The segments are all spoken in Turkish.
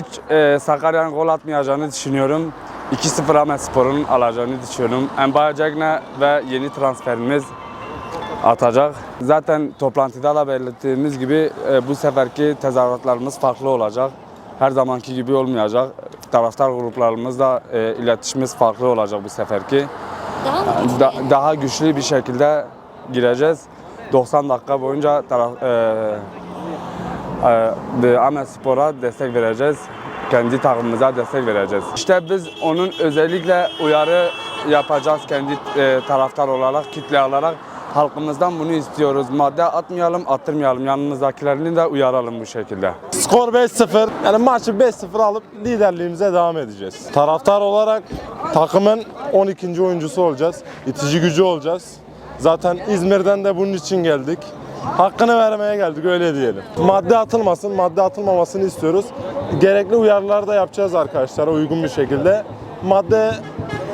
hiç Sakarya'nın gol atmayacağını düşünüyorum. 2-0 Ahmetspor'un alacağını düşünüyorum. Emba Cegna ve yeni transferimiz atacak. Zaten toplantıda da belirttiğimiz gibi bu seferki tezahüratlarımız farklı olacak. Her zamanki gibi olmayacak. Taraftar gruplarımızla iletişimimiz farklı olacak bu seferki. Daha güçlü bir şekilde gireceğiz. 90 dakika boyunca Ahmetspor'a destek vereceğiz. Kendi takımımıza destek vereceğiz. İşte biz onun özellikle uyarı yapacağız kendi taraftar olarak, kitle olarak. Halkımızdan bunu istiyoruz. Madde atmayalım, attırmayalım. Yanımızdakilerini de uyaralım bu şekilde. Skor 5-0. Yani maçı 5-0 alıp liderliğimize devam edeceğiz. Taraftar olarak takımın 12. oyuncusu olacağız. İtici gücü olacağız. Zaten İzmir'den de bunun için geldik. Hakkını vermeye geldik, öyle diyelim. Madde atılmasın, madde atılmamasını istiyoruz. Gerekli uyarılar da yapacağız arkadaşlara uygun bir şekilde. Madde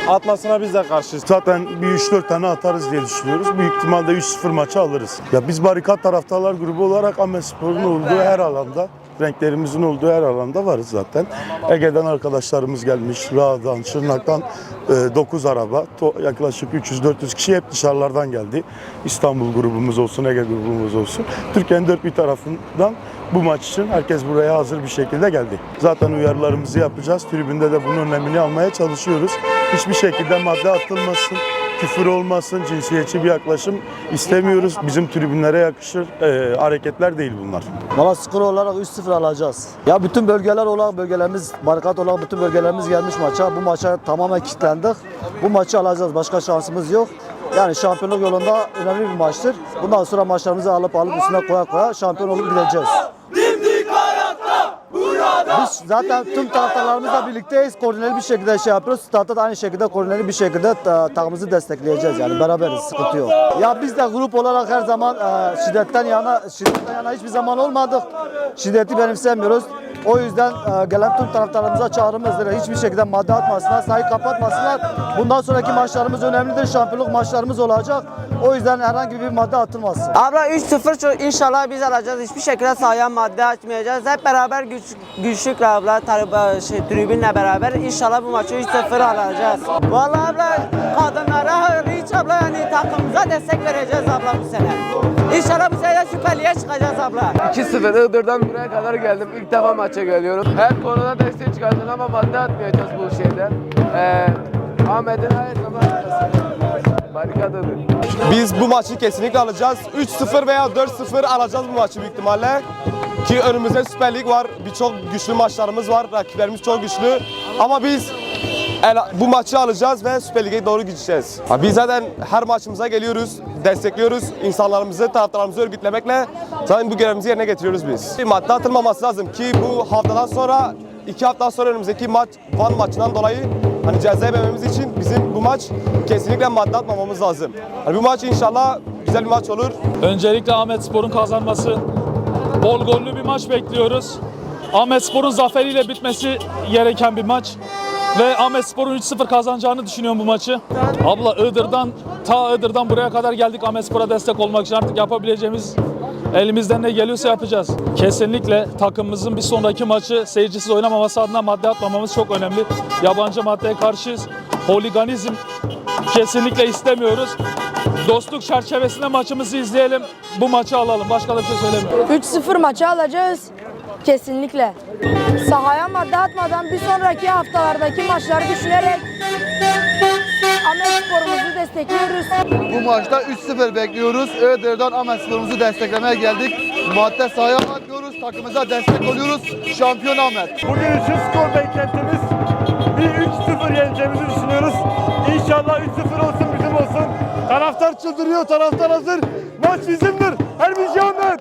atmasına biz de karşıyız. Zaten bir 3-4 tane atarız diye düşünüyoruz. Büyük ihtimalle 3-0 maçı alırız. Ya biz barikat taraftarlar grubu olarak Ahmetspor'un olduğu her alanda, renklerimizin olduğu her alanda varız zaten. Ege'den arkadaşlarımız gelmiş, Rağ'dan, Şırnak'tan 9 araba, yaklaşık 300-400 kişi hep dışarılardan geldi. İstanbul grubumuz olsun, Ege grubumuz olsun. Türkiye'nin dört bir tarafından bu maç için herkes buraya hazır bir şekilde geldi. Zaten uyarılarımızı yapacağız. Tribünde de bunun önlemini almaya çalışıyoruz. Hiçbir şekilde madde atılmasın, küfür olmasın, cinsiyetçi bir yaklaşım istemiyoruz. Bizim tribünlere yakışır hareketler değil bunlar. Valla skor olarak 3-0 alacağız. Ya bütün bölgeler olarak bölgelerimiz, barikat olarak bütün bölgelerimiz gelmiş maça. Bu maça tamamen kilitlendik. Bu maçı alacağız. Başka şansımız yok. Yani şampiyonluk yolunda önemli bir maçtır. Bundan sonra maçlarımızı alıp üstüne koya şampiyon olup gideceğiz. Biz zaten tüm taraftarlarımızla birlikteyiz. Koordineli bir şekilde yapıyoruz. Statta da aynı şekilde koordineli bir şekilde takımımızı destekleyeceğiz. Yani beraberiz, sıkıntı yok. Ya biz de grup olarak her zaman şiddetten yana hiçbir zaman olmadık. Şiddeti benimsemiyoruz. O yüzden gelen tüm taraftarlarımıza çağrımızdır. Hiçbir şekilde madde atmasınlar, sahayı kapatmasınlar. Bundan sonraki maçlarımız önemlidir. Şampiyonluk maçlarımız olacak. O yüzden herhangi bir madde atılmasın. Abla 3-0 inşallah biz alacağız. Hiçbir şekilde sahaya madde açmayacağız. Hep beraber güçlükle abla, tribünle beraber inşallah bu maçı 3-0 alacağız. Vallahi abla kadınlara hiç abla yani takımımıza destek vereceğiz abla bu sene. İnşallah bu sene Süper Lig'e çıkacağız abla. 2-0 Iğdır'dan buraya kadar geldim. İlk defa maça geliyorum. Her konuda destek çıkartın ama madde atmayacağız bu şeyden. Ahmet'in her zaman barikadıdır. Biz bu maçı kesinlikle alacağız. 3-0 veya 4-0 alacağız bu maçı büyük ihtimalle. Ki önümüzde Süper Lig var. Birçok güçlü maçlarımız var. Rakiplerimiz çok güçlü. Ama biz bu maçı alacağız ve Süper Lig'e doğru gideceğiz. Biz zaten her maçımıza geliyoruz, destekliyoruz. İnsanlarımızı, taraftarlarımızı örgütlemekle zaten bu görevimizi yerine getiriyoruz biz. Madde atılmaması lazım ki bu haftadan sonra, 2 hafta sonra önümüzdeki maç Van maçından dolayı hani ceza yemememiz için bizim bu maç kesinlikle madde atmamamız lazım. Bu maç inşallah güzel bir maç olur. Öncelikle Ahmetspor'un kazanması, bol gollü bir maç bekliyoruz. Ahmetspor'un zaferiyle bitmesi gereken bir maç. Ve Ahmetspor'un 3-0 kazanacağını düşünüyorum bu maçı. Abla Iğdır'dan buraya kadar geldik Ahmetspor'a destek olmak için. Artık yapabileceğimiz elimizden ne geliyorsa yapacağız. Kesinlikle takımımızın bir sonraki maçı seyircisiz oynamaması adına madde atmamamız çok önemli. Yabancı maddeye karşıyız. Holiganizm kesinlikle istemiyoruz. Dostluk çerçevesinde maçımızı izleyelim. Bu maçı alalım. Başka da bir şey söylemiyorum. 3-0 maçı alacağız. Kesinlikle. Sahaya madde atmadan bir sonraki haftalardaki maçları düşünerek Ahmetspor'umuzu destekliyoruz. Bu maçta 3-0 bekliyoruz. Iğdır'dan Ahmetspor'umuzu desteklemeye geldik. Madde sahaya atmıyoruz. Takımımıza destek oluyoruz. Şampiyon Ahmet. Bugün için skor beklentimiz bir 3-0 yeneceğimizi düşünüyoruz. İnşallah 3-0 olsun, bizim olsun. Taraftar çıldırıyor, taraftar hazır. Maç bizimdir. Her bir şey Ahmet.